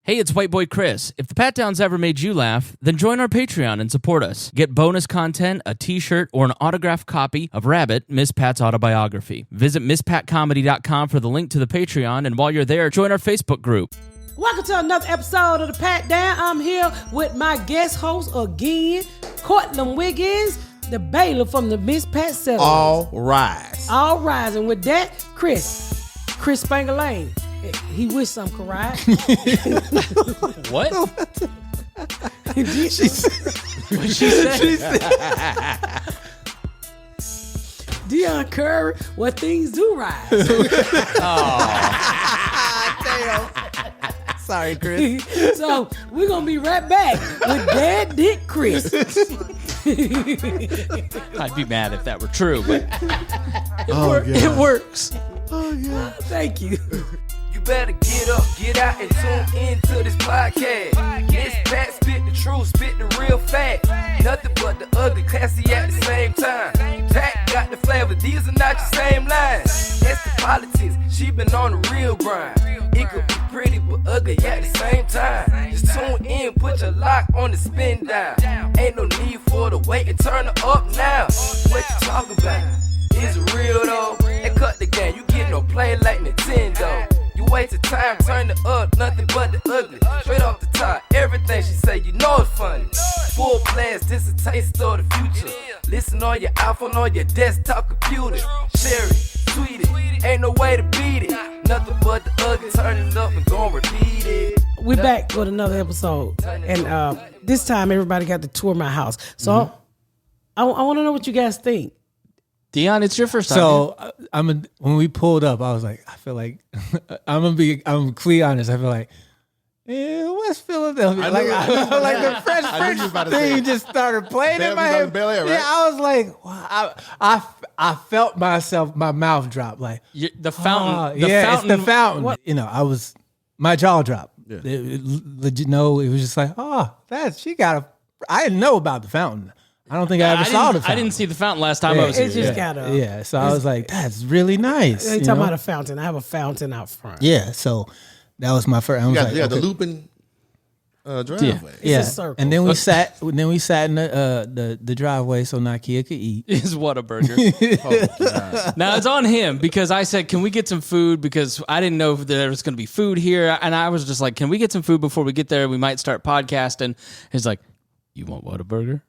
Hey, it's White Boy Chris. If the Pat Downs ever made you laugh, then join our Patreon and support us. Get bonus content, a t-shirt, or an autographed copy of Rabbit, Miss Pat's autobiography. Visit MissPatComedy.com for the link to the Patreon, and while you're there, join our Facebook group. Welcome to another episode of the Pat Down. I'm here with my guest host again, Kourtland Wiggins, the bailiff from the Miss Pat Settlement. All rise. All rise. And with that, Chris Spangalane. He wished some could ride. What? What'd she say? Deon Curry, what things do rise. Damn. Sorry, Chris. So we're going to be right back with Dad Dick Chris. I'd be mad if that were true, but It works. Oh, yeah. Thank you. You better get up, get out, and tune into this podcast. Miss Pat spit the truth, spit the real fact. Nothing but the ugly, classy at the same time. Pat got the flavor, these are not your same lines. That's the politics, she been on the real grind. It could be pretty but ugly at the same time. Just tune in, put your lock on the spin down. Ain't no need for the wait and turn it up now. What you talking about? Is it real though? And cut the game, you get no play like Nintendo. You wasted time, turn it up, nothing but the ugly. Straight off the top, everything she say, you know it's funny. Full blast, this a taste of the future. Listen on your iPhone, on your desktop computer. Share it, tweet it, ain't no way to beat it. Nothing but the ugly, turn it up and gon' repeat it. We're back with another episode. And this time, everybody got to tour my house. So I want to know what you guys think. Deon, it's your first time. So when we pulled up, I was like, I feel like I'm clear honest. I feel like, West Philadelphia. I feel like the Fresh Prince thing just started playing in my head. Bel-Air, right? Yeah, I was like, wow. I felt my mouth drop. Like the fountain. It's the fountain. What? You know, my jaw dropped. Yeah. It was just like, she got I didn't know about the fountain. I don't think I ever saw the fountain. I didn't see the fountain last time I was here. It just got a... Yeah, so I was like, that's really nice. They talking about a fountain. I have a fountain out front. Yeah, so that was my first. I was You like, got the looping driveway. yeah. a circle. And then we sat in the driveway so Nikia could eat. Is Whataburger. Oh, God. Now it's on him because I said, can we get some food? Because I didn't know if there was going to be food here. And I was just like, can we get some food before we get there? We might start podcasting. He's like, you want Whataburger?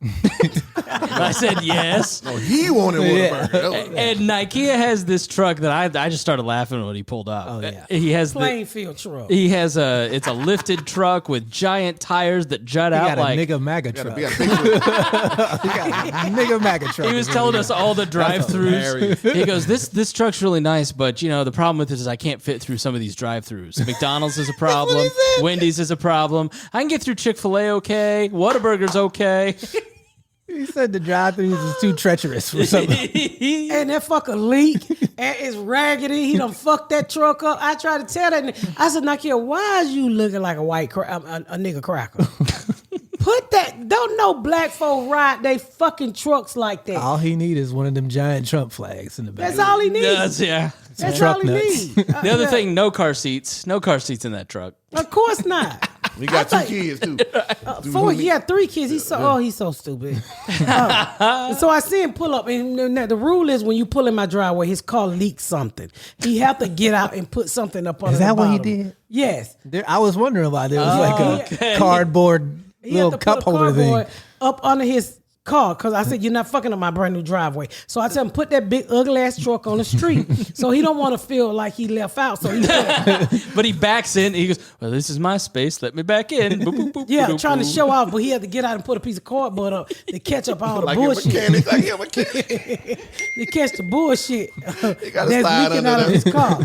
I said yes. No, he wanted Whataburger. And Nikia has this truck that I just started laughing when he pulled up. Oh, yeah. He has Plainfield truck. He has it's a lifted truck with giant tires that jut He out got like a nigga MAGA truck. We got a picture. He got a nigga MAGA truck. he was telling us all the drive-throughs. hilarious. He goes, this truck's really nice, but the problem with it is I can't fit through some of these drive-throughs. McDonald's is a problem. Wendy's is a problem. I can get through Chick-fil-A okay. Whataburger's okay. He said the drive-throughs is too treacherous for something. And that fucker leak and it's raggedy. He done fucked that truck up. I tried to tell that. I said, Nikia, why is you looking like a a nigga cracker? Put that. Don't no black folk ride they fucking trucks like that. All he need is one of them giant Trump flags in the back. That's all he needs. Yeah. That's truck all he nuts. needs. The other thing, no car seats. No car seats in that truck. Of course not. We got two kids too. He had 3 kids. He's so stupid. So I see him pull up, and the rule is when you pull in my driveway, his car leaks something. He have to get out and put something up on. Is that what he did? Yes. I was wondering about it. It was like a cardboard He little had to cup put a holder thing. cardboard up under his car because I said, you're not fucking up my brand new driveway. So I tell him, put that big ugly ass truck on the street. So he don't want to feel like he left out. So he But he backs in. He goes, well, this is my space. Let me back in. Boop, boop, boop, yeah, boop, trying to boop. show off, but he had to get out and put a piece of cardboard up to catch up all the Like bullshit. a mechanic. To catch the bullshit gotta that's slide leaking under out of there. his car.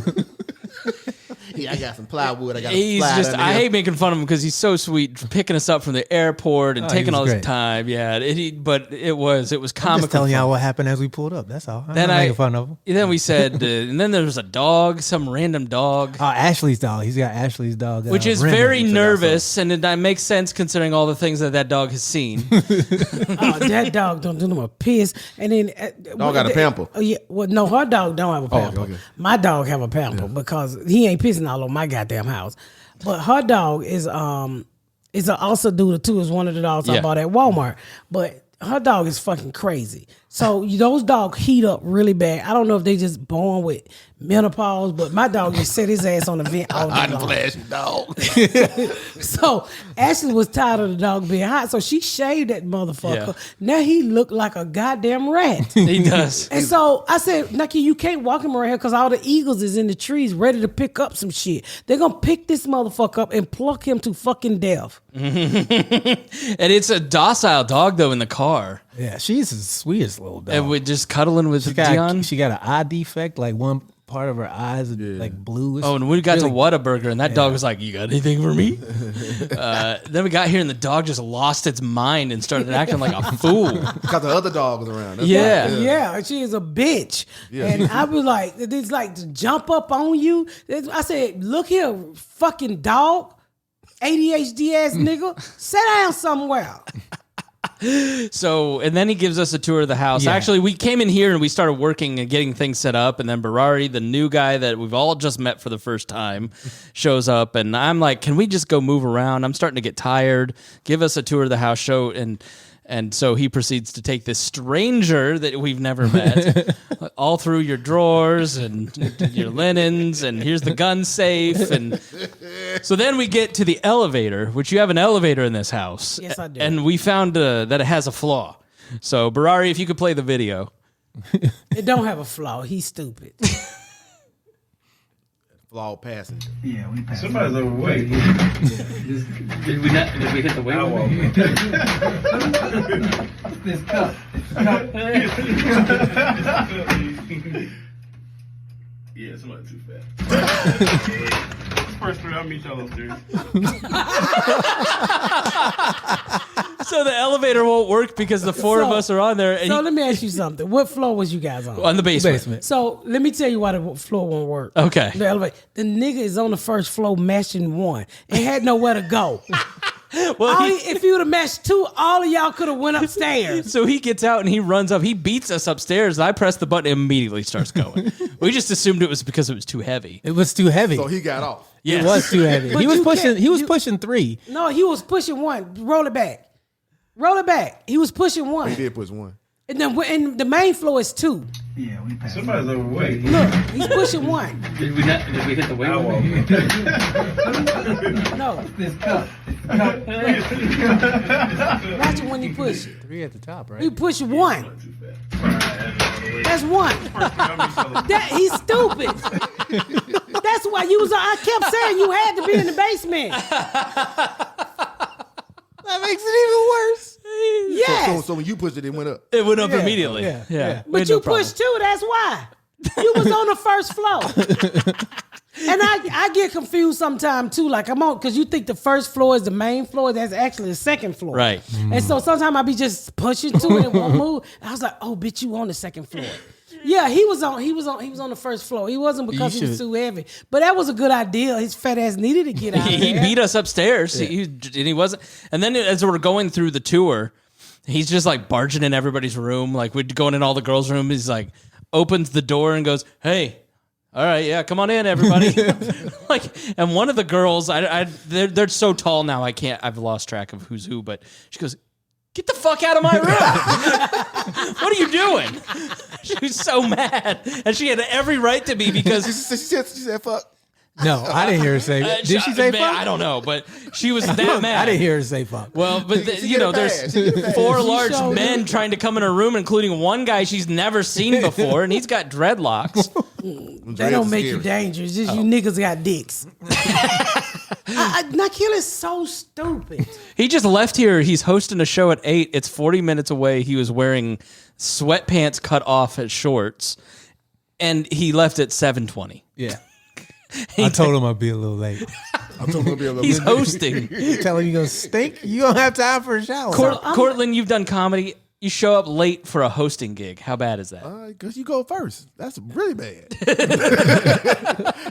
Yeah, I got some plywood. I got. He's just, I hate making fun of him because he's so sweet, picking us up from the airport and Oh, taking he was all his great. time. Yeah, but it was I'm comical. just telling y'all what happened as we pulled up. That's all. I'm Then not making fun of him. Then we said, and then there was a dog, some random dog. Oh, Ashley's dog. He's got Ashley's dog. Which is Remy. very nervous, and it makes sense considering all the things that dog has seen. That dog don't do no more piss. And then Dog got a pamper. Oh yeah, well no, her dog don't have a pamper. okay. My dog have a pamper because he ain't pissing all over my goddamn house. But her dog is also doodle too. Is one of the dogs I bought at Walmart. But her dog is fucking crazy. So those dogs heat up really bad. I don't know if they just born with menopause, but my dog just set his ass on the vent all day long. Flashy dog. So Ashley was tired of the dog being hot, so she shaved that motherfucker. Yeah. Now he looked like a goddamn rat. He does. And so I said, Nikia, you can't walk him around here because all the eagles is in the trees ready to pick up some shit. They're going to pick this motherfucker up and pluck him to fucking death. And it's a docile dog, though, in the car. Yeah, she's the sweetest little dog. And we're just cuddling with Deon. She got an eye defect, like one part of her eyes is like bluish. Oh, and we got to Whataburger, and that dog was like, "You got anything for me?" Then we got here, and the dog just lost its mind and started acting like a fool. Because the other dog was around. That's Yeah. why. Yeah, she is a bitch. Yeah. And I was like, it's like to jump up on you. I said, look here, fucking dog, ADHD ass nigga, sit down somewhere. So, and then he gives us a tour of the house. Yeah. Actually, we came in here and we started working and getting things set up. And then Barari, the new guy that we've all just met for the first time, shows up. And I'm like, can we just go move around? I'm starting to get tired. Give us a tour of the house, show. And so he proceeds to take this stranger that we've never met all through your drawers and your linens, and here's the gun safe. And so then we get to the elevator, which you have an elevator in this house. Yes, I do. And we found that it has a flaw. So Barari, if you could play the video. It don't have a flaw. He's stupid. Flawed passenger. Yeah, we passed. Somebody's overweight. Did we hit the weight limit? This cup. Yeah, somebody too fat. First three, I'll meet y'all upstairs. So the elevator won't work because the four of us are on there. And So let me ask you something. What floor was you guys on? on the basement. So let me tell you why the floor won't work. Okay. The elevator. The nigga is on the first floor mashing one and had nowhere to go. Well, If you would have mashed two, all of y'all could have went upstairs. So he gets out and he runs up. He beats us upstairs. I press the button and immediately starts going. We just assumed it was because it was too heavy. It was too heavy. So he got off. Yes. It was too heavy. But He was you pushing. can't- He was you- pushing 3. No, he was pushing one. Roll it back. Roll it back. He was pushing one. He did push one. And then and the main floor is 2. Yeah, we passed. Somebody's overweight. Look, he's pushing one. Did we hit the weight I limit? walk. No, This cup. watch it when he push it. 3 at the top, He right? push one. Too fat. That's one. He's stupid. That's why I kept saying you had to be in the basement. That makes it even worse. Yes. So when you pushed it, it went up. It went up Yeah, immediately. yeah, We yeah. had But no you problem. pushed 2, that's why. You was on the first floor. And I get confused sometimes too. Like I'm on, because you think the first floor is the main floor. That's actually the second floor. Right. And so sometimes I be just pushing to it and won't move. I was like, oh, bitch, you on the second floor. Yeah, he was on the first floor. He wasn't because he was too heavy. But that was a good idea. His fat ass needed to get out of He there. beat us upstairs. He wasn't. And then as we're going through the tour, he's just like barging in everybody's room. Like we're going in all the girls' room. He's like opens the door and goes, "Hey, all right, yeah, come on in, everybody." Like, and one of the girls, they're so tall now. I've lost track of who's who. But she goes, "Get the fuck out of my room! What are you doing?" She was so mad, and she had every right to be because. She said fuck. No, I didn't hear her say. Did she say Man, fuck? I don't know, but she was that mad. I didn't hear her say fuck. Well, but She you know, get there's mad. She get mad. 4 She large showed men it. trying to come in her room, including one guy she's never seen before, and he's got dreadlocks. That don't make you dangerous. Just you niggas got dicks. Nikia is so stupid. He just left here. He's hosting a show at 8. It's 40 minutes away. He was wearing sweatpants cut off at shorts, and he left at 7:20. Yeah. I told him I'd be a little late. I'm talking about be a little He's bit. hosting. Tell him you're going to stink. You don't have time for a shower. Kourtland, you've done comedy. You show up late for a hosting gig. How bad is that? Because you go first. That's really bad.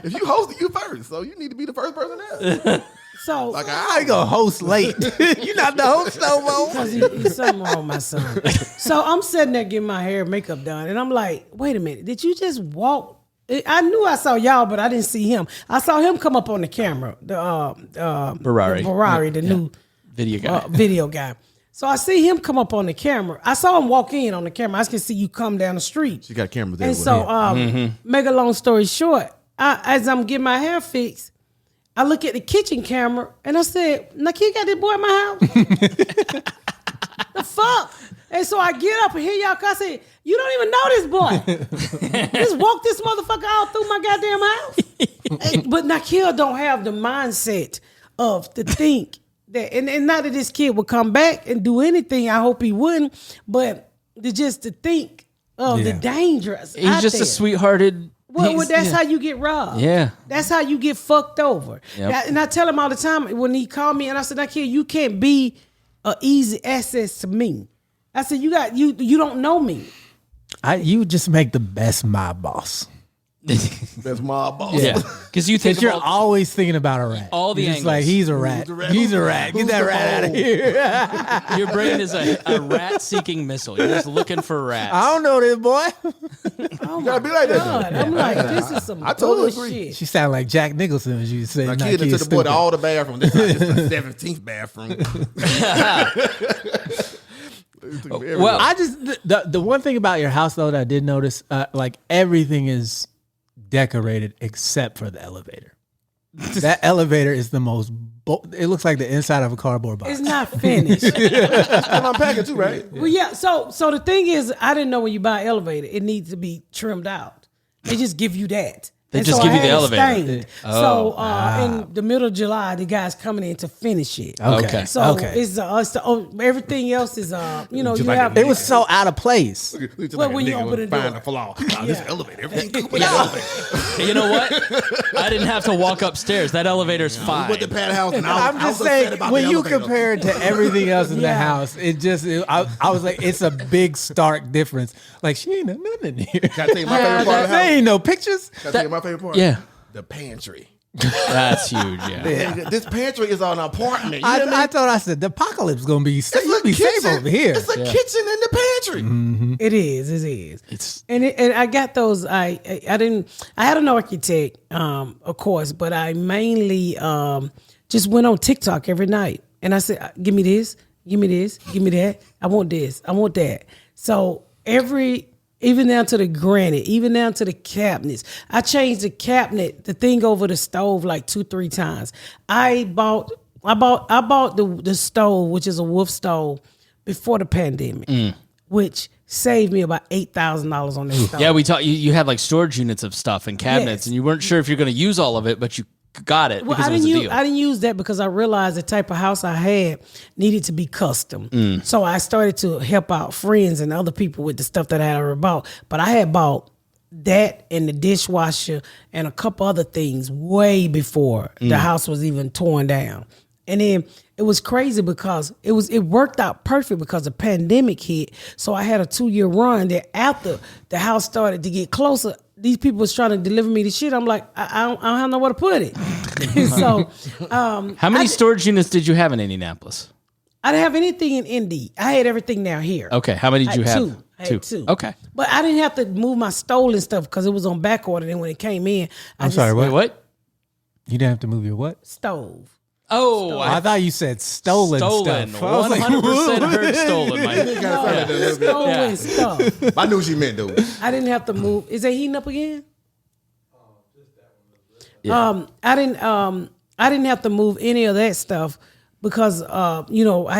If you host it, you first. So you need to be the first person there. So Like How you going to host late? You're not the host no more. because he's something wrong with my son. So I'm sitting there getting my hair and makeup done, and I'm like, wait a minute, did you just walk I knew I saw y'all, but I didn't see him. I saw him come up on the camera. The Ferrari. the new video guy. So I see him come up on the camera. I saw him walk in on the camera. I can see you come down the street. She got cameras there. And so, make a long story short, as I'm getting my hair fixed, I look at the kitchen camera and I said, Nikia got this boy in my house? The fuck? And so I get up and hear y'all. I said, you don't even know this boy. Just walk this motherfucker all through my goddamn house. But Nikia don't have the mindset to think that, and not that this kid would come back and do anything. I hope he wouldn't. But to think of the dangers. He's just a sweethearted. Well, that's how you get robbed. Yeah. That's how you get fucked over. Yep. And I tell him all the time when he called me and I said, Nikia, you can't be an easy access to me. I said, you don't know me. You just make the best mob boss. That's my boss. Yeah, because you think You're always thinking about a rat. all the You're just like, angles. he's a rat. He's a rat. Get that rat out of here. Your brain is a rat-seeking missile. You're just looking for rats. I don't know this boy. Oh You gotta be like that. God. I'm like, this is some I totally bullshit. agree. She sounded like Jack Nicholson when you say My kid took the boy to all the bathrooms. This is the 17th bathroom. Well, I just the one thing about your house though that I did notice, like everything is decorated except for the elevator. That elevator is the most. It looks like the inside of a cardboard box. It's not finished. Still unpacking too, right? Well, yeah. So the thing is, I didn't know when you buy an elevator, it needs to be trimmed out. They just give you that. They And just so give I you the had it elevator. stained. So in the middle of July, the guy's coming in to finish it. Okay. So it's everything else is you Just you like have. It was so out of place. Well, when you open the door. find a flaw. This elevator, everything good with the elevator. you know what? I didn't have to walk upstairs. That elevator's We fine. went to Pat House, and I'm just saying, when you compare it to everything else in the Yeah. house, I was like, it's a big stark difference. Like, she ain't nothing in here. Can I tell you my favorite part of the There house? ain't no pictures. Can I tell you my favorite part? Yeah. The pantry. That's huge. Yeah. This pantry is an apartment. You know what I mean? I thought I said the apocalypse is gonna be safe. It's You a be safe kitchen. over here. It's a kitchen in the pantry. It is. It's And I got those. I had an architect, of course, but I mainly just went on TikTok every night, and I said, "Give me this, give me this, give me that. I want this, I want that." So even down to the granite, even down to the cabinets. I changed the cabinet, the thing over the stove like 2-3 times. I bought the stove, which is a wood stove, before the pandemic, which saved me about $8,000 on that stove. yeah. We talked. You had like storage units of stuff and cabinets, Yes. and you weren't sure if you're going to use all of it, but you got it Well, because I it was didn't a use deal. I didn't use that because I realized the type of house I had needed to be custom. So I started to help out friends and other people with the stuff that I had already bought. But I had bought that and the dishwasher and a couple other things way before the house was even torn down. And then it was crazy because it worked out perfect because the pandemic hit. So I had a 2-year run that after the house started to get closer, these people was trying to deliver me the shit. I'm like, I don't have nowhere to put it. So How many storage units did you have in Indianapolis? I didn't have anything in Indy. I had everything down here. Okay. How many did you have? I had two. Okay. But I didn't have to move my stolen stuff because it was on back order. Then when it came in, I'm sorry, Wait, what? You didn't have to move your what? Stove. Oh, I thought you said stolen stolen. stuff. I was like, 100% heard stolen. Mike. Stolen stuff. I knew what you meant, though. I didn't have to move. Is it heating up again? Yeah. I didn't have to move any of that stuff because I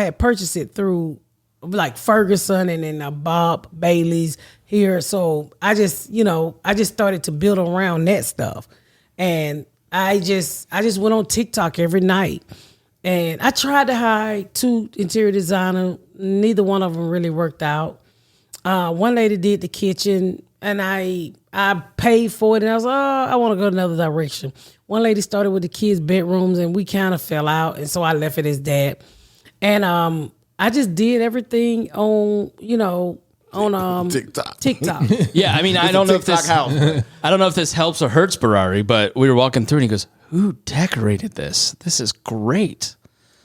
had purchased it through like Ferguson and then Bob Bailey's here. So I just started to build around that stuff. And I just went on TikTok every night. And I tried to hire 2 interior designers. Neither one of them really worked out. One lady did the kitchen, and I paid for it, and I was like, I want to go another direction. One lady started with the kids' bedrooms, and we kind of fell out, and so I left it as that. And I just did everything on TikTok. Yeah, I mean, I don't know if this helps or hurts Barari, but we were walking through and he goes, "Who decorated this? This is great."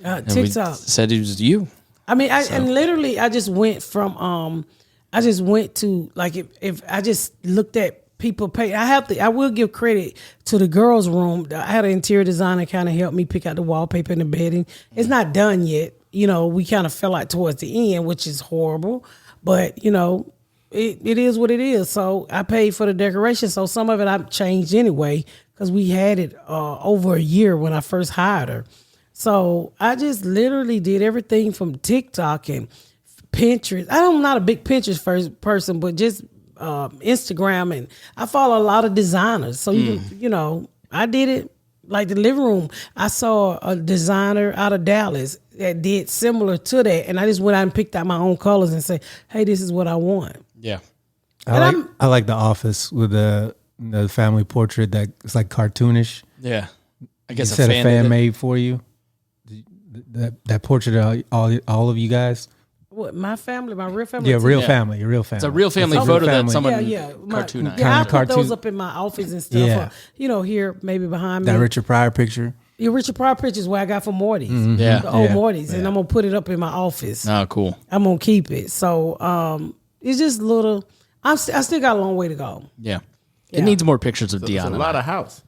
And we TikTok. said it was you. I mean, and literally, I just went from, I just went to like if I just looked at people pay. I will give credit to the girls' room. I had an interior designer kind of help me pick out the wallpaper and the bedding. It's not done yet. We kind of fell out towards the end, which is horrible. But, it is what it is. So I paid for the decoration. So some of it I've changed anyway because we had it over a year when I first hired her. So I just literally did everything from TikTok and Pinterest. I'm not a big Pinterest person, but just Instagram, and I follow a lot of designers. So I did it like the living room. I saw a designer out of Dallas that did similar to that, and I just went out and picked out my own colors and said, "Hey, this is what I want." Yeah. I like The Office with the family portrait that's like cartoonish. Yeah. I guess a fan made for you. That portrait of all of you guys. What, my family, my real family? Yeah, real family, your real family. It's a real family It's a photo real that family. someone Yeah, cartoonized. I Kinda put those cartoon- up in my office and stuff. Yeah. Here, maybe behind me. That Richard Pryor picture. Your Richard Pryor pictures where I got from Morty's. Yeah. The old Yeah. Morty's. And I'm going to put it up in my office. Oh, cool. I'm going to keep it. So it's just little. I still got a long way to go. Yeah. Yeah. It needs more pictures of It's Deon. a lot of house.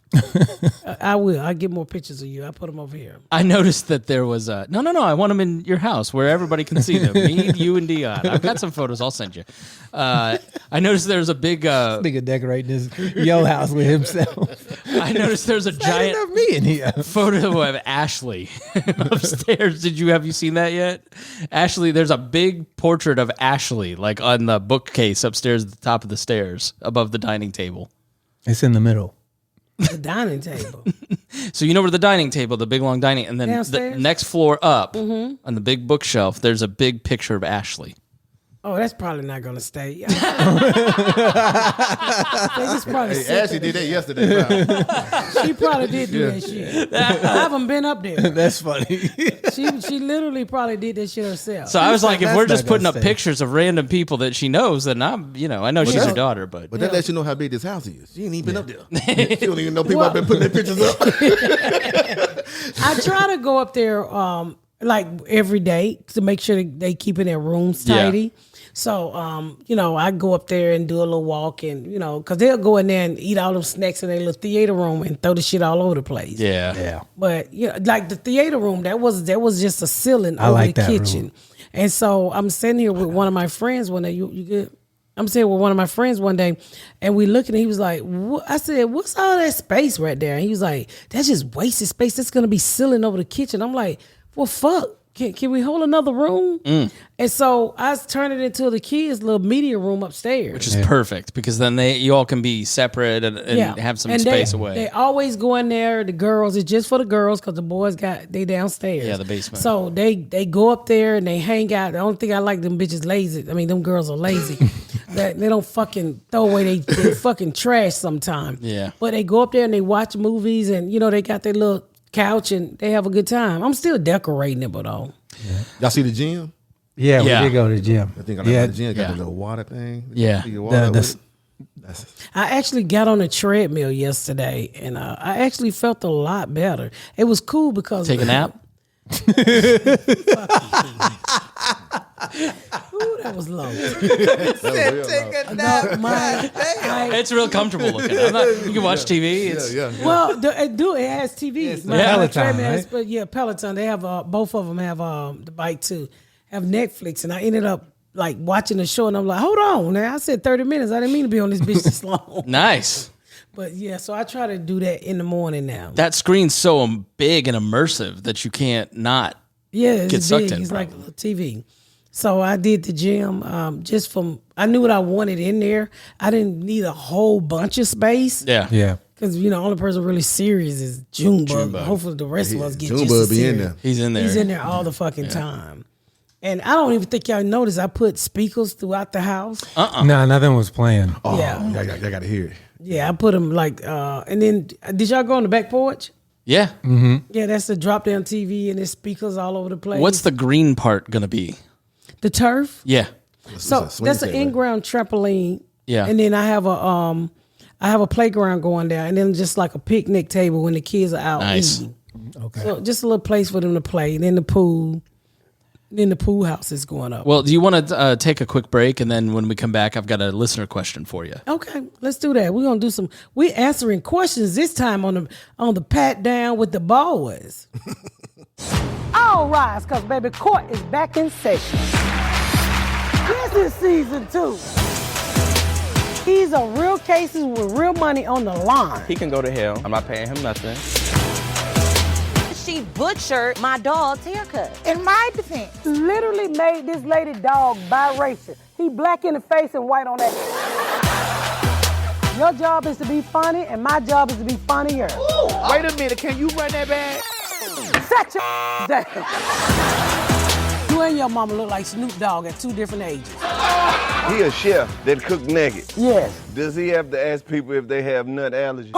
I will. I'll get more pictures of you. I'll put them over here. I noticed that there was a no. I want them in your house where everybody can see them. Me, you, and Deon. I've got some photos. I'll send you. I noticed there's a big. Nigga decorating his yo house with himself. I noticed there's a giant Ain't enough me in here. photo of Ashley upstairs. Have you seen that yet? Ashley, there's a big portrait of Ashley like on the bookcase upstairs at the top of the stairs above the dining table. It's in the middle. The dining table. So where the dining table, the big long dining, and then Downstairs? the next floor up on the big bookshelf, there's a big picture of Ashley. Oh, that's probably not going to stay. They just probably Hey, set Ashley that- did that yesterday. She probably did do that shit. I haven't been up there. That's funny. She literally probably did that shit herself. So I was like, if that's we're not just putting gonna up stay. pictures of random people that she knows, then I know she's her daughter, but But that lets you know how big this house is. She ain't even been up there. She don't even know people have been putting their pictures up. I try to go up there like every day to make sure that they keeping their rooms tidy. Yeah. So, I go up there and do a little walk and, because they'll go in there and eat all them snacks in their little theater room and throw the shit all over the place. yeah. But, like the theater room, that was just a ceiling I over like the that kitchen. room. And so I'm sitting here with one of my friends one day. You good? I'm sitting with one of my friends one day, and we looking, and he was like, what? I said, what's all that space right there? And he was like, that's just wasted space. That's going to be ceiling over the kitchen. I'm like, well, fuck. Can we hold another room? And so I turned it into the kids' little media room upstairs. Which is perfect because then you all can be separate and have some space away. They always go in there. The girls, it's just for the girls because the boys they downstairs. Yeah, the basement. So they go up there and they hang out. The only thing I like, them bitches lazy. I mean, them girls are lazy. They don't fucking throw away they fucking trash sometimes. Yeah. But they go up there and they watch movies and they got their little couch and they have a good time. I'm still decorating it, but Y'all see the gym? Yeah, we Yeah. did go to the gym. I think I yeah, the gym got Yeah. the little water thing. Yeah. The water the- with it. That's I actually got on a treadmill yesterday and I actually felt a lot better. It was cool because Take a nap. Ooh, that was low. real loud. It's real comfortable looking. You can watch TV. It's, Yeah. Well, it has TV. My Peloton, treadmill right? has- but yeah, Peloton. They have both of them have the bike too. Have Netflix, and I ended up like watching the show, and I'm like, hold on, now I said 30 minutes. I didn't mean to be on this bitch this long. nice. But yeah, so I try to do that in the morning now. That screen's so big and immersive that you can't not. Yeah, it's Get sucked big. in, It's like a probably. little TV. So I did the gym just from. I knew what I wanted in there. I didn't need a whole bunch of space. Yeah. yeah. Because only person really serious is Junebug. Hopefully the rest of us get just Junebug as be in serious. there. He's in there. He's in there all the fucking time. And I don't even think y'all noticed I put speakers throughout the house. No, nothing was playing. Oh, Yeah. I got to hear it. Yeah, I put them like, and then did y'all go on the back porch? Yeah. Yeah, that's the drop down TV and there's speakers all over the place. What's the green part going to be? the turf? Yeah. So It's a swing that's an set, right? in-ground trampoline. Yeah. And then I have a playground going there, and then just like a picnic table when the kids are out Nice. eating. Okay. So just a little place for them to play, and then the pool. Then the pool house is going up. Well, do you want to take a quick break, and then when we come back, I've got a listener question for you. Okay, let's do that. We're gonna do some. We answering questions this time on the pat down with the boys. All rise, cause baby, court is back in session. This is season 2. These are real cases with real money on the line. He can go to hell. I'm not paying him nothing. She butchered my dog's haircut. In my defense, Literally made this lady dog biracial. He black in the face and white on that. Your job is to be funny, and my job is to be funnier. Wait a minute, can you run that back? Set your down. You and your mama look like Snoop Dogg at 2 different ages. He a chef that cook nuggets. Yes. Does he have to ask people if they have nut allergies?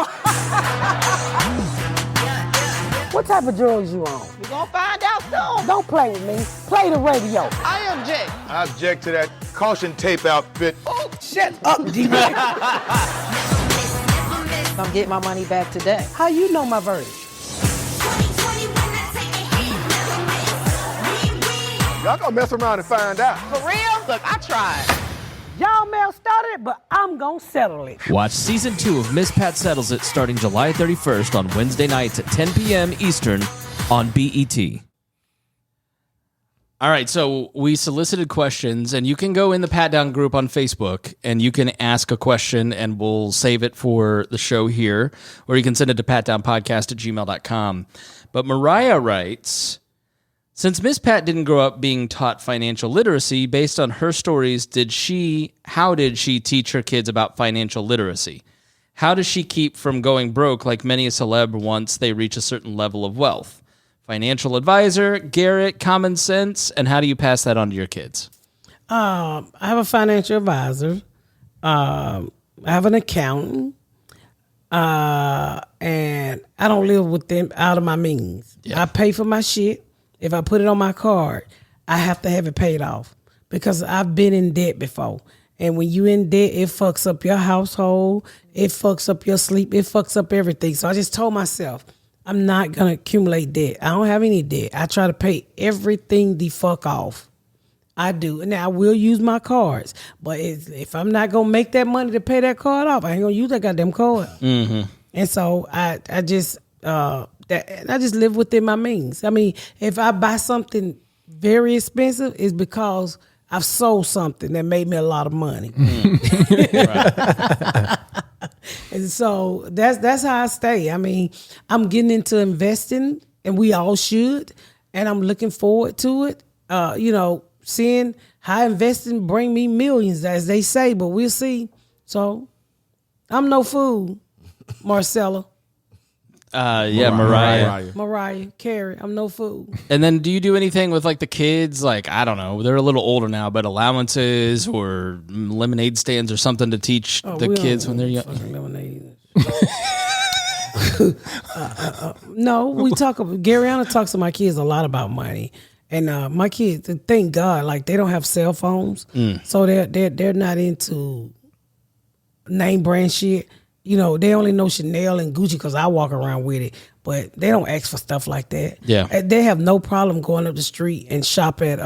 What type of drugs you on? we're gonna find out soon. Don't play with me. Play the radio. I object. I object to that caution tape outfit. Shut up, D-Man. I'm getting my money back today. How you know my verdict? Y'all gonna mess around and find out. For real? Look, I tried. Y'all may have started it, but I'm gonna settle it. Watch Season 2 of Miss Pat Settles It starting July 31st on Wednesday nights at 10 p.m. Eastern on BET. All right, so we solicited questions, and you can go in the Pat Down group on Facebook, and you can ask a question, and we'll save it for the show here, or you can send it to patdownpodcast@gmail.com. But Mariah writes, since Miss Pat didn't grow up being taught financial literacy, based on her stories, how did she teach her kids about financial literacy? How does she keep from going broke like many a celeb once they reach a certain level of wealth? Financial advisor, Garrett, common sense, and how do you pass that on to your kids? I have a financial advisor. I have an accountant. And I don't live with them out of my means. Yeah. I pay for my shit. If I put it on my card, I have to have it paid off because I've been in debt before. And when you in debt, it fucks up your household. It fucks up your sleep. It fucks up everything. So I just told myself, I'm not going to accumulate debt. I don't have any debt. I try to pay everything the fuck off. I do. And now I will use my cards. But if I'm not going to make that money to pay that card off, I ain't going to use that goddamn card. Mm-hmm. And so I just live within my means. I mean, if I buy something very expensive, it's because I've sold something that made me a lot of money. And so that's how I stay. I mean, I'm getting into investing, and we all should, and I'm looking forward to it. Seeing how investing bring me millions, as they say, but we'll see. So I'm no fool, Marcella. Mariah Carey. I'm no fool. And then do you do anything with like the kids? Like, I don't know, they're a little older now, but allowances or lemonade stands or something to teach the kids when they're young? Lemonade. No, Garyana talks to my kids a lot about money. And my kids, thank God, like they don't have cell phones. So they're not into name brand shit. You know, they only know Chanel and Gucci because I walk around with it, but they don't ask for stuff like that. Yeah. They have no problem going up the street and shop at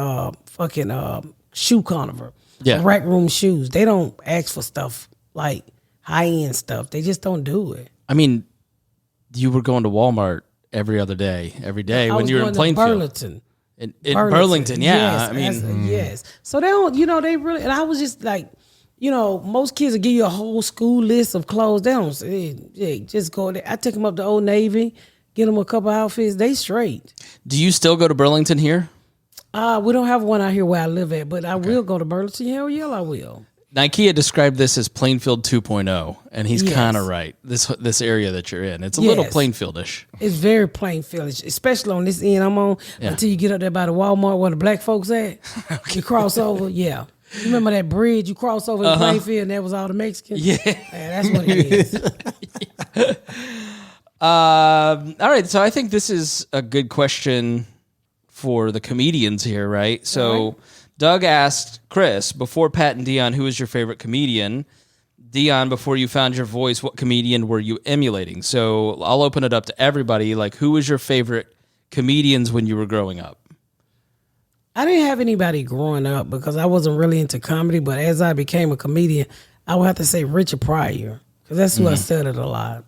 Shoe Carnival. Yeah. Rack room shoes. They don't ask for stuff like high-end stuff. They just don't do it. I mean, you were going to Walmart every day when you were in Plainfield. Burlington. In Burlington, yeah. Yes, yes. So they don't, they really, and I was just like, most kids will give you a whole school list of clothes. They don't say, just go there. I take them up to Old Navy, get them a couple outfits. They straight. Do you still go to Burlington here? We don't have one out here where I live at, but I will go to Burlington. Hell yeah, I will. Nikia described this as Plainfield 2.0, and he's kind of right. This area that you're in, it's a little Plainfieldish. It's very Plainfieldish, especially on this end I'm on. Yeah. Until you get up there by the Walmart where the black folks at, you cross over. Yeah. You remember that bridge you cross over in Plainfield and that was all the Mexicans? Yeah. That's what it is. All right. So I think this is a good question for the comedians here, right? So Doug asked Chris, before Pat and Deon, who was your favorite comedian? Deon, before you found your voice, what comedian were you emulating? So I'll open it up to everybody. Like, who was your favorite comedians when you were growing up? I didn't have anybody growing up because I wasn't really into comedy. But as I became a comedian, I would have to say Richard Pryor because that's who I studied a lot.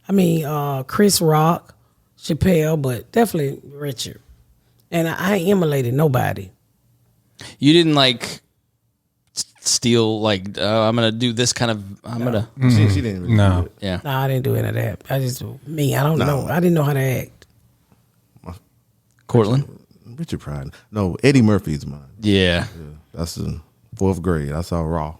I mean, Chris Rock, Chappelle, but definitely Richard. And I ain't emulated nobody. You didn't like steal like I'm gonna do this kind of. Gonna. She didn't. Really do it. Yeah. No, I didn't do any of that. I don't know. I didn't know how to act. Kourtland. Richard Pryor. No, Eddie Murphy's mine. Yeah. That's in 4th grade. I saw Raw.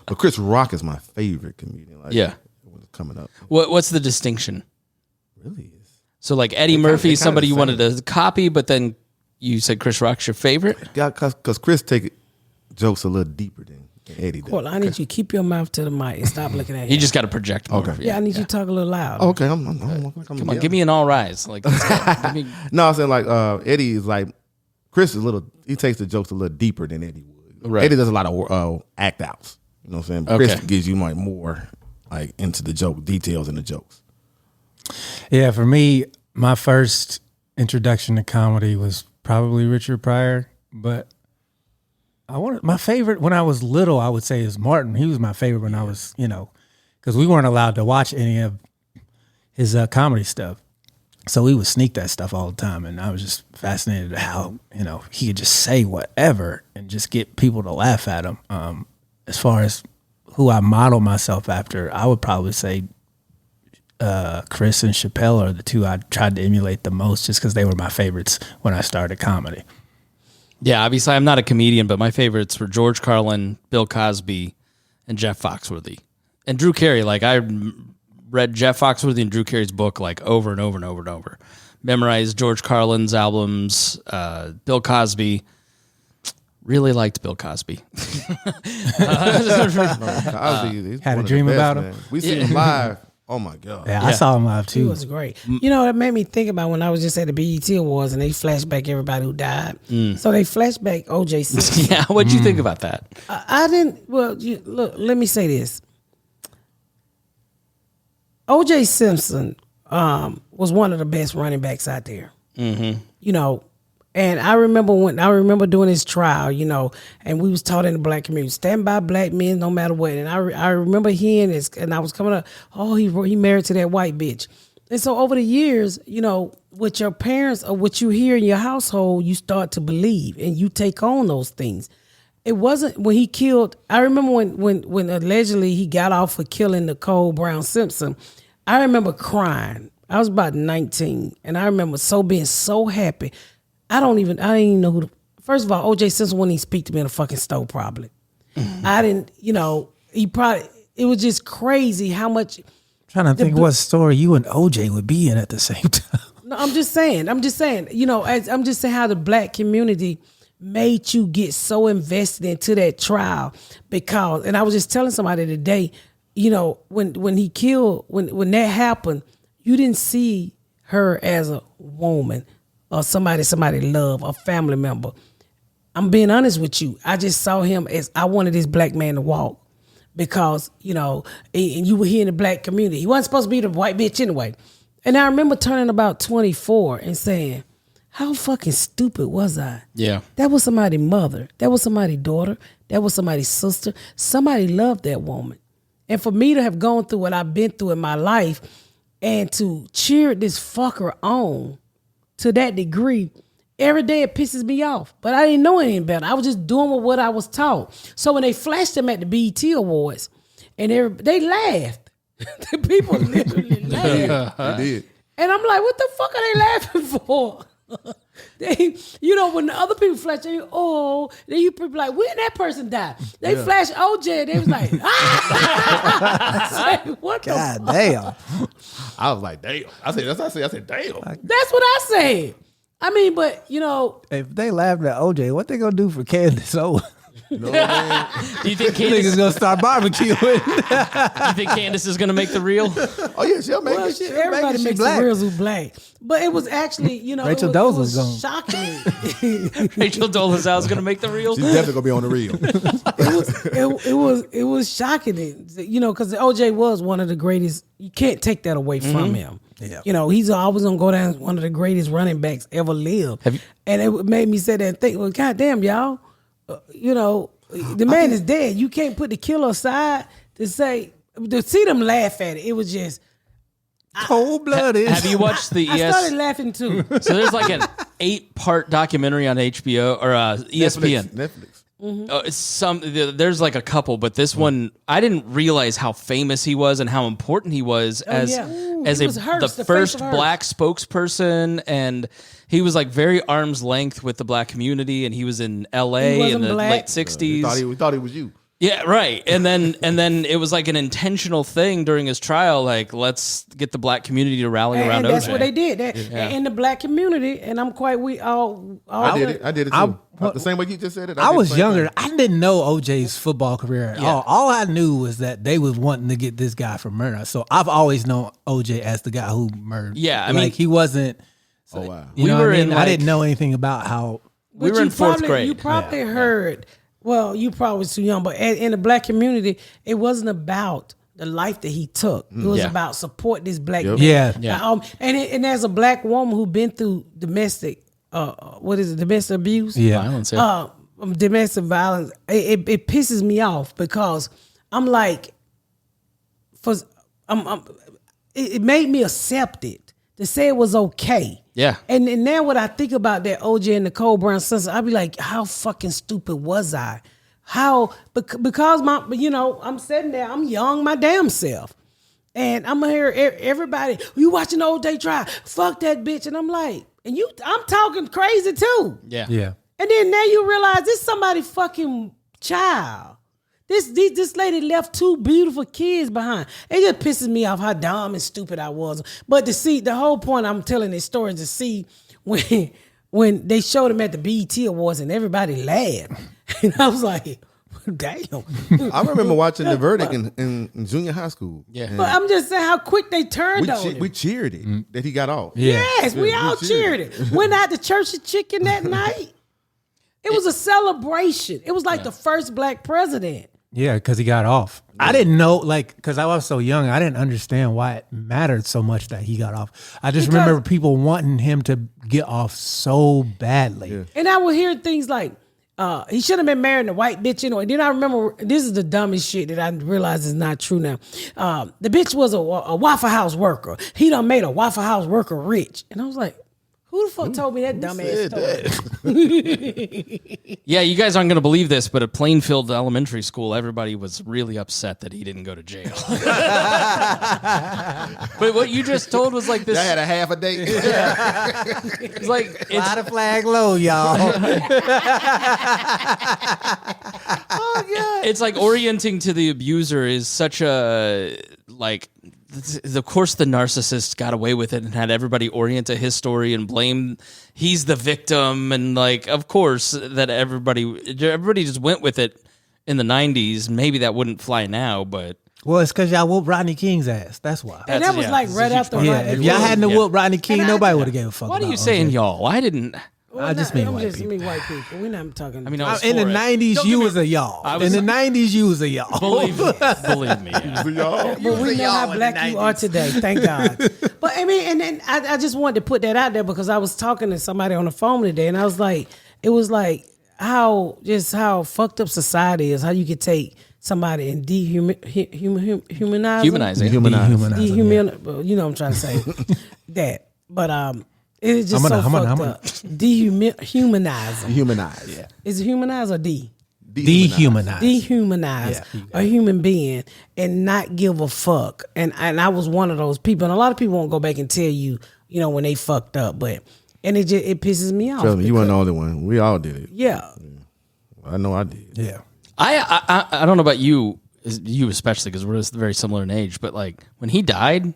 But Chris Rock is my favorite comedian. Like, Yeah. when it's coming up. What's the distinction? Really is. So like Eddie Murphy, somebody you wanted to copy, but then you said Chris Rock's your favorite? Yeah, because Chris take jokes a little deeper than Eddie does. Well, I need you to keep your mouth to the mic and stop looking at You him. just got to project more. Okay. Yeah, I need you to talk a little loud. Oh, okay, I'm Come on, give me an all rise. Like, give me, No, I'm saying like Eddie is like Chris is a little. He takes the jokes a little deeper than Eddie would. Right. Eddie does a lot of act outs. You know what I'm saying? But Okay. Chris gives you like more like into the joke details in the jokes. Yeah, for me, my first introduction to comedy was probably Richard Pryor, but my favorite when I was little, I would say is Martin. He was my favorite when I was, because we weren't allowed to watch any of his comedy stuff. So we would sneak that stuff all the time. And I was just fascinated at how, he could just say whatever and just get people to laugh at him. As far as who I model myself after, I would probably say Chris and Chappelle are the two I tried to emulate the most just because they were my favorites when I started comedy. yeah, obviously I'm not a comedian, but my favorites were George Carlin, Bill Cosby, and Jeff Foxworthy. And Drew Carey. Like I read Jeff Foxworthy and Drew Carey's book like over and over and over and over. Memorized George Carlin's albums, Bill Cosby. Really liked Bill Cosby. Cosby, Had a dream about him. We see him live. Oh my God. Yeah, I saw him live He too. was great. That made me think about when I was just at the BET Awards and they flashed back everybody who died. So they flashed back O.J. Simpson. Yeah, what'd you think about that? I didn't. Well, look. Let me say this. O.J. Simpson was one of the best running backs out there. And I remember doing his trial, and we was taught in the black community, stand by black men no matter what. And I remember hearing this, and I was coming up, he married to that white bitch. And so over the years, with your parents or what you hear in your household, you start to believe and you take on those things. It wasn't when he killed. I remember when allegedly he got off for killing Nicole Brown Simpson. I remember crying. I was about 19, and I remember being so happy. I didn't even know who. First of all, O.J. Simpson wouldn't even speak to me in a fucking store. Probably, I didn't. He probably. It was just crazy how much. Trying to think what story you and OJ would be in at the same time. No, I'm just saying. I'm just saying how the black community made you get so invested into that trial because. And I was just telling somebody today, when he killed, when that happened, you didn't see her as a woman or somebody love, a family member. I'm being honest with you. I just saw him as I wanted this black man to walk because, and you were here in the black community. He wasn't supposed to be the white bitch anyway. And I remember turning about 24 and saying, how fucking stupid was I? Yeah. That was somebody's mother. That was somebody's daughter. That was somebody's sister. Somebody loved that woman. And for me to have gone through what I've been through in my life and to cheer this fucker on to that degree, every day it pisses me off. But I didn't know any better. I was just doing what I was taught. So when they flashed him at the BET Awards, and they laughed. The people literally laughed. They did. And I'm like, what the fuck are they laughing for? They, when the other people flash, then you people like, when that person died? They flashed OJ, and they was like, I said, what God the fuck? damn. I was like, damn. I said, damn. That's what I said. I mean, but If they laughed at OJ, what they gonna do for Candace Owens? No, man. Do you think Niggas Candace, gonna start barbecuing. is going to make the reel? Oh yeah, she'll make it. everybody she makes black. the reels who black. But it was actually, Rachel it Dolezal's was gone. shocking. Rachel Dolezal's going to make the reel? She's definitely gonna be on the reel. It was shocking, because OJ was one of the greatest. You can't take that away from him. Yeah. You know, he's always gonna go down as one of the greatest running backs ever lived. And it made me sit there and think, well, goddamn, y'all, you know, the man is dead. You can't put the killer aside to see them laugh at it. It was just cold-blooded. Have you watched the I started laughing too. So there's like an 8-part documentary on HBO or ESPN. Netflix. There's like a couple, but this one I didn't realize how famous he was and how important he was as the first black spokesperson, and he was like very arm's length with the black community, and he was in LA in the late 60s. We thought he was you. Yeah, right. And then it was like an intentional thing during his trial, like let's get the black community to rally around OJ. That's what they did. In the black community, and I'm quite I did it too. The same way you just said it. I was younger. I didn't know OJ's football career at all. All I knew was that they was wanting to get this guy for murder. So I've always known OJ as the guy who murdered. Yeah, I mean, he wasn't. Oh wow. You know what I mean? I didn't know anything about how. We were in fourth grade. You probably heard. Well, you probably was too young, but in the black community, it wasn't about the life that he took. It was about support this black man. Yeah. And as a black woman who been through domestic, domestic abuse? Yeah. Violence. Domestic violence. It pisses me off because I'm like, it made me accept it to say it was okay. Yeah. And now when I think about that OJ and Nicole Brown sister, I'd be like, how fucking stupid was I? Because I'm sitting there, I'm young, my damn self. And I'm hear everybody, you watching the OJ trial, fuck that bitch. And I'm like, I'm talking crazy too. Yeah. Yeah. And then now you realize this somebody's fucking child. This lady left 2 beautiful kids behind. It just pisses me off how dumb and stupid I was. But to see, the whole point I'm telling this story is to see when they showed him at the BET Awards and everybody laughed. And I was like, damn. I remember watching the verdict in junior high school. Yeah. But I'm just saying how quick they turned on him. We cheered it that he got off. Yeah. Yes, we all cheered it. Went out to Church of Chicken that night. It was a celebration. It was like the first black president. Yeah, because he got off. I didn't know, because I was so young, I didn't understand why it mattered so much that he got off. I just remember people wanting him to get off so badly. Yeah. And I would hear things like, he should have been marrying a white bitch anyway. Then I remember, this is the dumbest shit that I realize is not true now. The bitch was a Waffle House worker. He done made a Waffle House worker rich. And I was like, who the fuck told me that dumbass story? Yeah, you guys aren't going to believe this, but at Plainfield Elementary School, everybody was really upset that he didn't go to jail. But what you just told was like this. I had a half a day. It's like Fly the flag low, y'all. Oh, God. It's like orienting to the abuser is such a of course the narcissist got away with it and had everybody orient to his story and blame he's the victim, and of course that everybody just went with it in the 90s. Maybe that wouldn't fly now, but Well, it's because y'all whooped Rodney King's ass. That's why. And that was right after Rodney. If y'all hadn't whooped Rodney King, nobody would have gave a fuck. What are you saying, y'all? I didn't. I just mean white people. white people. We're not talking. I mean, in the 90s, you was a y'all. In the 90s, you was a y'all. Believe me. Yeah. Y'all. But we know how black you are today. Thank God. But I mean, and then I just wanted to put that out there because I was talking to somebody on the phone today, and I was like, it was like how fucked up society is. How you could take somebody and dehumanize them. You know what I'm trying to say. That, but it's just so fucked up. Dehumanize. Humanize. Yeah. Is it humanize or de? Dehumanize. Dehumanize a human being and not give a fuck. And I was one of those people. And a lot of people won't go back and tell you, when they fucked up. But it pisses me off. Trust me, you weren't the only one. We all did it. Yeah. I know I did. Yeah. I don't know about you especially because we're very similar in age. But like when he died,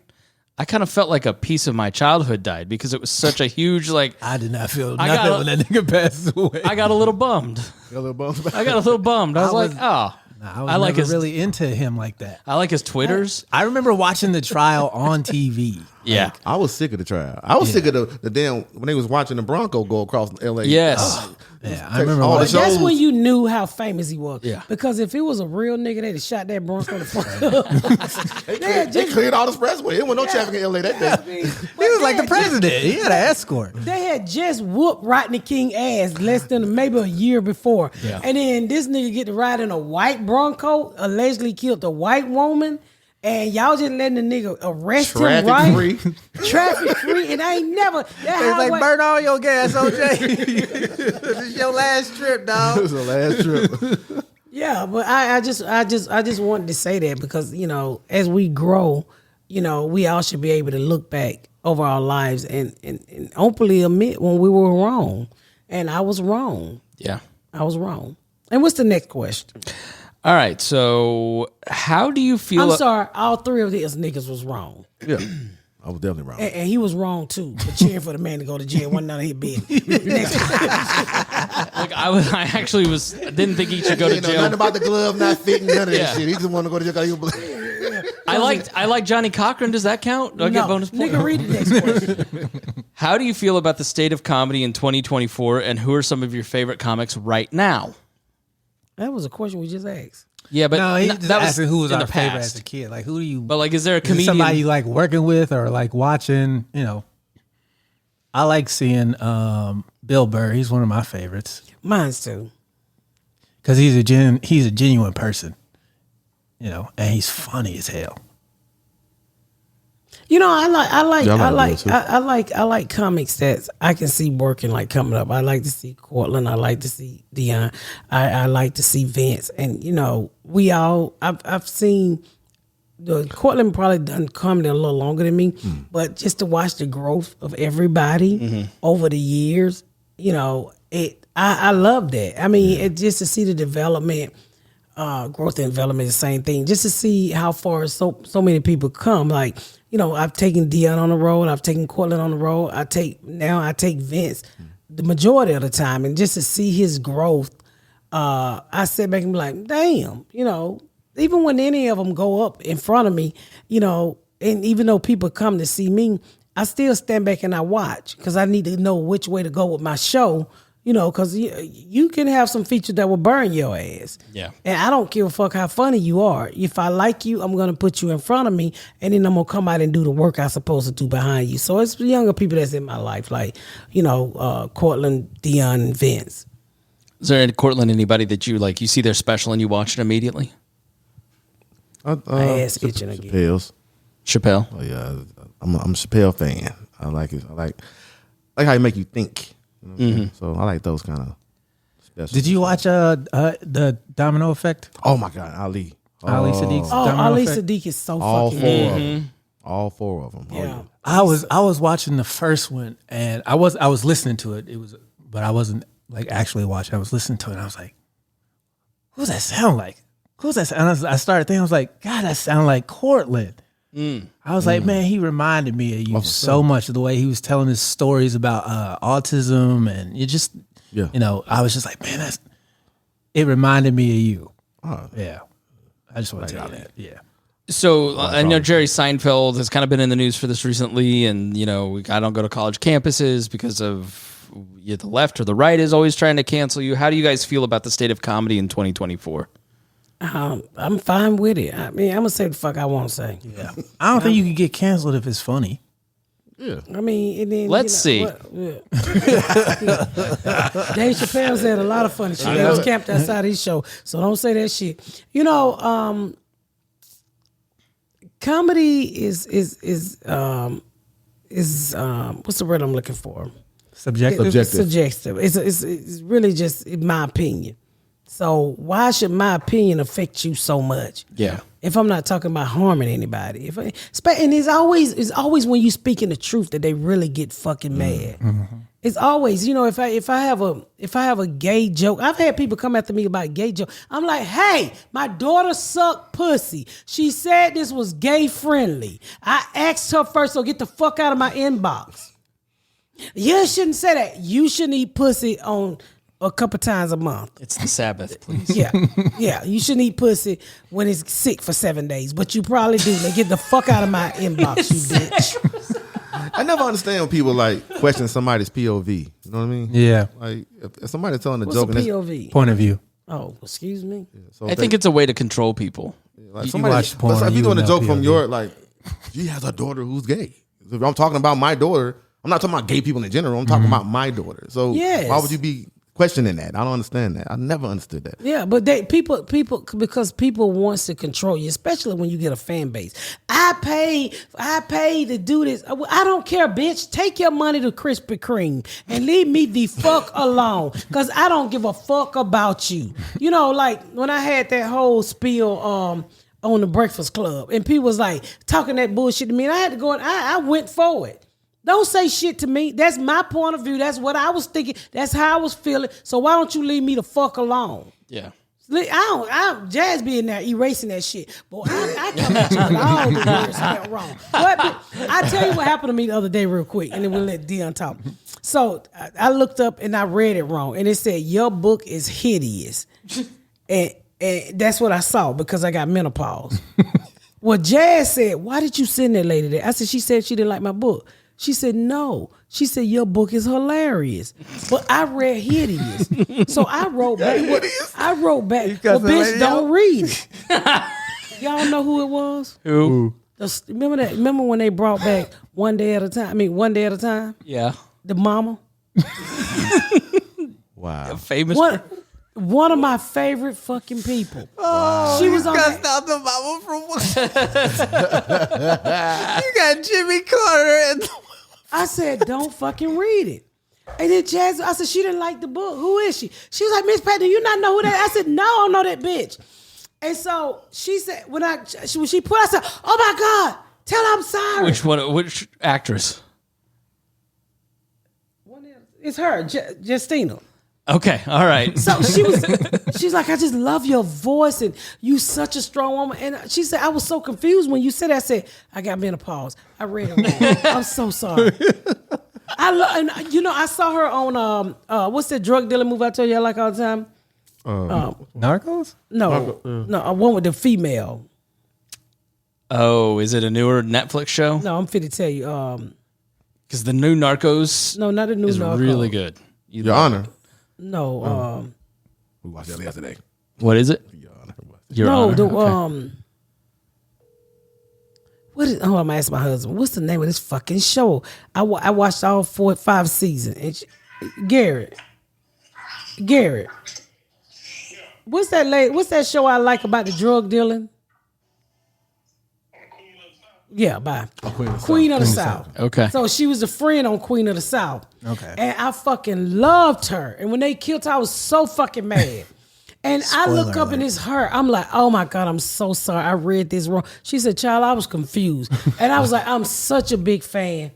I kind of felt like a piece of my childhood died because it was such a huge I did not feel nothing when that nigga passed away. I got a little bummed. I got a little bummed. I was I was really into him like that. I like his Twitters. I remember watching the trial on TV. Yeah. I was sick of the trial. I was sick of the damn when they was watching the Bronco go across L.A. Yes. Yeah, I remember all the But that's shows. when you knew how famous he was. Yeah. Because if it was a real nigga, they'd have shot that Bronco the fuck up. They cleared all the expressway. There wasn't no traffic in L.A. that day. He was like the president. He had an escort. They had just whooped Rodney King ass less than maybe a year before. Yeah. And then this nigga get to ride in a white Bronco, allegedly killed a white woman. And y'all just letting the nigga arrest him, right? Traffic free. Traffic free. And I ain't never. It's like, burn all your gas, OJ. This is your last trip, It dog. was the last trip. Yeah, but I just wanted to say that because, you know, as we grow, you know, we all should be able to look back over our lives and openly admit when we were wrong. And I was wrong. Yeah. I was wrong. And what's the next question? All right. So, how do you feel? I'm sorry, all three of these niggas was wrong. Yeah, I was definitely wrong. And he was wrong too for cheering for the man to go to jail. Wasn't none of his business. Next Like I actually didn't think he should go to You know, jail. nothing about the glove not fitting, none of Yeah. that shit. He just wanted to go to jail. 'Cause he was I like Johnny Cochran. Does that count? Do I get no, bonus points? nigga, read the next question. How do you feel about the state of comedy in 2024, and who are some of your favorite comics right now? That was a question we just asked. Yeah, but No, he n- just that was asking who was in our the favorite past. as a kid. Like, who do you? But like, is there a Is it comedian? somebody you like working with or like watching? You know, I like seeing Bill Burr. He's one of my favorites Mine's too. because he's a genuine person. You know, and he's funny as hell. You know, I like comics that I can see working like coming up. I like to see Kourtland. I like to see Deon. I like to see Vince. And you know, I've seen the Kourtland probably done comedy a little longer than me, but just to watch the growth of everybody over the years, you know, I love that. I mean, just to see the development. Growth and development is the same thing. Just to see how far so many people come. Like, you know, I've taken Deon on the road. I've taken Kourtland on the road. I take Vince the majority of the time. And just to see his growth, I sit back and be like, damn, you know, even when any of them go up in front of me, you know, and even though people come to see me, I still stand back and I watch because I need to know which way to go with my show. You know, because you can have some features that will burn your ass. Yeah. And I don't give a fuck how funny you are. If I like you, I'm going to put you in front of me, and then I'm going to come out and do the work I'm supposed to do behind you. So it's the younger people that's in my life, like, you know, Kourtland, Deon, and Vince. Is there in Kourtland anybody that you like? You see their special and you watch it immediately? My ass itching again. Chappelle's. Chappelle. Oh yeah, I'm a Chappelle fan. I like it. I like how he make you think. You know what I'm saying? So I like those kind of special. Did you watch the Domino Effect? Oh my God, Ali. Ali Sadiq's Oh, Domino Ali Effect? Sadiq is so All fucking four good. of them. All four of them. Oh, Yeah. I was watching the first one and I was listening to it. But I wasn't like actually watching. I was listening to it and I was like, who's that sound like? Who's that sound? And I started thinking, I was like, God, that sound like Kourtland. I was like, man, he reminded me of you so much of the way he was telling his stories about autism and you just, you know, I was just like, man, it reminded me of you. Yeah. I just want to tell you that. Yeah. So I know Jerry Seinfeld has kind of been in the news for this recently, and you know, I don't go to college campuses because of the left or the right is always trying to cancel you. How do you guys feel about the state of comedy in 2024? I'm fine with it. I mean, I'm gonna say the fuck I want to say. Yeah. I don't think you can get canceled if it's funny. Yeah. I mean, and then Let's see. Dave Chappelle said a lot of funny shit. He was camped outside his show, so don't say that shit. You know, comedy is what's the word I'm looking for? Subjective. It's subjective. It's really just in my opinion. So why should my opinion affect you so much? Yeah. If I'm not talking about harming anybody, and it's always when you speaking the truth that they really get fucking mad. It's always, you know, if I have a gay joke, I've had people come after me about gay joke. I'm like, hey, my daughter sucked pussy. She said this was gay friendly. I asked her first, so get the fuck out of my inbox. You shouldn't say that. You shouldn't eat pussy on a couple times a month. It's the Sabbath, please. Yeah. You shouldn't eat pussy when it's sick for 7 days, but you probably do. Now get the fuck out of my inbox, you bitch. I never understand when people like question somebody's POV. You know what I mean? Yeah. Like if somebody's telling a What's joke, a POV? Point of view. Oh, excuse me. So I think it's a way to control people. like you somebody, watch porn, if you you're doing a know joke from POV. your like, she has a daughter who's gay. If I'm talking about my daughter, I'm not talking about gay people in general. I'm talking about my daughter. So Yes. why would you be questioning that? I don't understand that. I never understood that. Yeah, but people because people wants to control you, especially when you get a fan base. I pay to do this. I don't care, bitch. Take your money to Krispy Kreme and leave me the fuck alone, because I don't give a fuck about you. You know, like when I had that whole spiel on the Breakfast Club, and people was like talking that bullshit to me, and I had to go and I went forward. Don't say shit to me. That's my point of view. That's what I was thinking. That's how I was feeling. So why don't you leave me the fuck alone? Yeah. Jazz be in there erasing that shit. Boy, I come at you with all the words spelled wrong. But I tell you what happened to me the other day real quick, and then we'll let Deon talk. So I looked up and I read it wrong, and it said, your book is hideous. and that's what I saw because I got menopause. Well, Jazz said, why did you send that lady there? I said, she said she didn't like my book. She said, no. She said, your book is hilarious. But I read hideous. So I wrote back. Well, bitch, don't read it. Y'all know who it was? Who? Remember that? Remember when they brought back One Day at a Time? I mean, One Day at a Time? Yeah. The mama? Wow. Famous. One of my favorite fucking people. Oh, she was on that. Out the mama from You got Jimmy Carter and I said, don't fucking read it. And then Jazz, I said, she didn't like the book. Who is she? She was like, Miss Pat, do you not know who that is? I said, no, I don't know that bitch. And so she said, when she put, I said, oh my God, tell her I'm sorry. Which one? Which actress? It's her, Justina. Okay, all right. So she's like, I just love your voice and you such a strong woman. And she said, I was so confused when you said that. I said, I got menopause. I read it wrong. I'm so sorry. I saw her on what's that drug dealer movie I tell you I like all the time? Narcos? No, one with the female. Oh, is it a newer Netflix show? No, I'm fit to tell you. Because the new Narcos no, not the new is Narcos. really good. Your Honor. No, We watched that yesterday. What is it? Your Honor. What is? Oh, I'm gonna ask my husband. What's the name of this fucking show? I watched all 5 seasons. Garrett. What's that lady? What's that show I like about the drug dealing? Yeah, bye. Queen of the South. Okay. So she was a friend on Queen of the South. Okay. And I fucking loved her. And when they killed her, I was so fucking mad. And I look up and it's her. I'm like, oh my God, I'm so sorry. I read this wrong. She said, child, I was confused. And I was like, I'm such a big fan.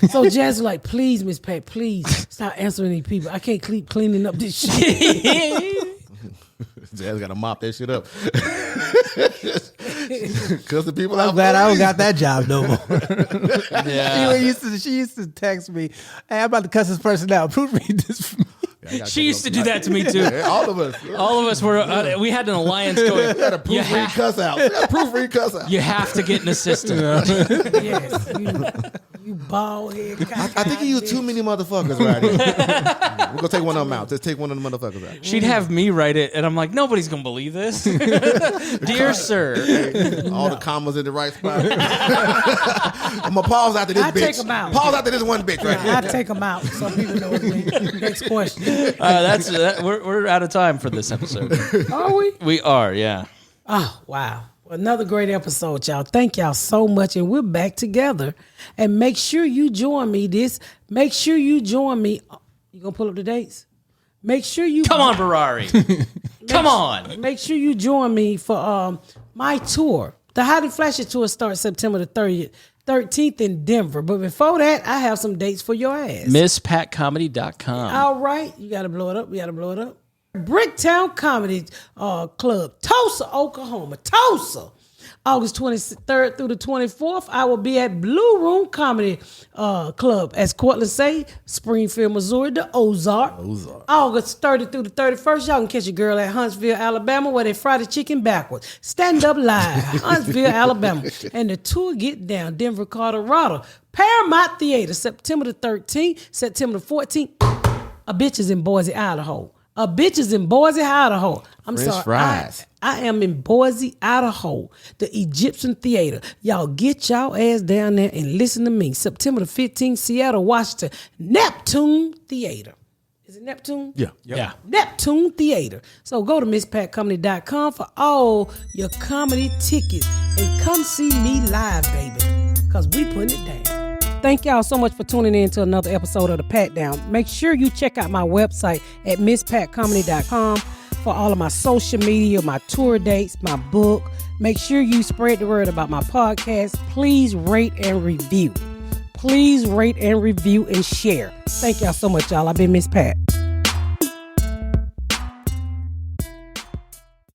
So Jazz was like, please, Miss Pat, please stop answering these people. I can't keep cleaning up this shit. Jazz got to mop that shit up. Because the people I'm glad I don't got that job no more. Yeah. She used to text me, hey, I'm about to cuss this person out. Proofread this for me. She used to do that to me too. Yeah, all of us. All of us were. We had an alliance going. We had a proofread cuss out. Proofread cuss out. You have to get an assistant. Yes, you bald head. I think he used too many motherfuckers right here. We're going to take one of them out. Just take one of the motherfuckers out. She'd have me write it, and I'm like, nobody's gonna believe this. Dear sir, All the commas in the right spot. I'm going to pause after this I bitch. take them out. Pause after this one bitch right here. I take them out so people know what it means. Next question. we're out of time for this episode. Are we? We are, yeah. Oh, wow. Another great episode, y'all. Thank y'all so much. And we're back together. And make sure you join me Make sure you join me. You going to pull up the dates? Make sure you. Come on, Ferrari. Come on. Make sure you join me for my tour. The Hot and Flashy tour starts September the 13th in Denver. But before that, I have some dates for your ass. MissPatComedy.com. All right. You got to blow it up. Bricktown Comedy Club, Tulsa, Oklahoma. Tulsa. August 23rd through the 24th, I will be at Blue Room Comedy Club, as Kourtland say, Springfield, Missouri, the Ozark. August 30th through the 31st, y'all can catch your girl at Huntsville, Alabama, where they fry the chicken backwards. Stand Up Live, Huntsville, Alabama. And the tour get down, Denver, Colorado. Paramount Theater, September the 13th, September the 14th. A bitch is in Boise, Idaho. A bitch is in Boise, Idaho. I'm French sorry. fries. I am in Boise, Idaho, the Egyptian Theater. Y'all get y'all ass down there and listen to me. September the 15th, Seattle, Washington, Neptune Theater. Is it Neptune? Yeah. Neptune Theater. So go to MissPatComedy.com for all your comedy tickets and come see me live, baby, because we putting it down. Thank y'all so much for tuning in to another episode of The Pat Down. Make sure you check out my website at MissPatComedy.com for all of my social media, my tour dates, my book. Make sure you spread the word about my podcast. Please rate and review. Please rate and review and share. Thank y'all so much, y'all. I've been Miss Pat.